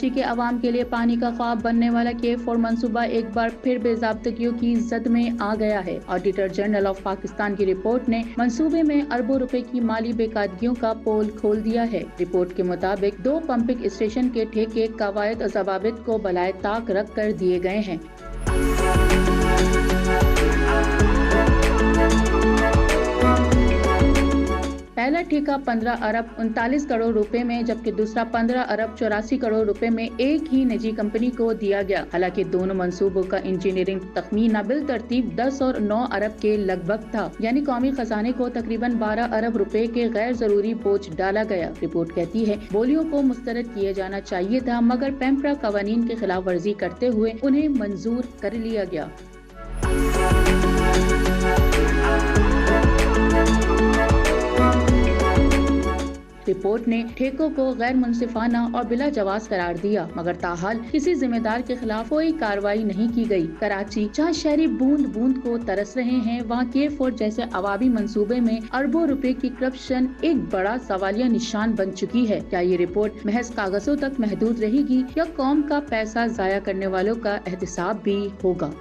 कराची के अवाम के लिए पानी का ख्वाब बनने वाला K4 मंसूबा एक बार फिर बेज़ाब्तगियों की जद में आ गया है। ऑडिटर जनरल ऑफ पाकिस्तान की रिपोर्ट ने मंसूबे में अरबों रुपए की माली बेकायदगियों का पोल खोल दिया है। रिपोर्ट के मुताबिक 2 पंपिंग स्टेशन के ठेके कवायद और ज़वाबित को बलाए ताक रख कर दिए गए हैं। पहला ठेका 15 अरब 39 करोड़ रुपए में, जबकि दूसरा 15 अरब 84 करोड़ रुपए में एक ही निजी कंपनी को दिया गया। हालांकि दोनों मंसूबों का इंजीनियरिंग तखमीना बिल तरतीब 10 और 9 अरब के लगभग था, यानी कौमी खजाने को तकरीबन 12 अरब रुपए के गैर जरूरी बोझ डाला गया। रिपोर्ट कहती है बोलियों को मुस्तरद किया जाना चाहिए था, मगर पेम्प्रा कवानीन की खिलाफ वर्जी करते हुए उन्हें मंजूर कर लिया गया। रिपोर्ट ने ठेकों को गैर मुनसिफाना और बिला जवाज करार दिया, मगर ताहाल किसी जिम्मेदार के खिलाफ कोई कार्रवाई नहीं की गई। कराची, जहाँ शहरी बूंद बूंद को तरस रहे हैं, वहाँ K4 जैसे अवामी मंसूबे में अरबों रुपए की करप्शन एक बड़ा सवालिया निशान बन चुकी है। क्या ये रिपोर्ट महज कागजों तक महदूद रहेगी या कौम का पैसा जाया करने वालों का एहतिसाब भी होगा?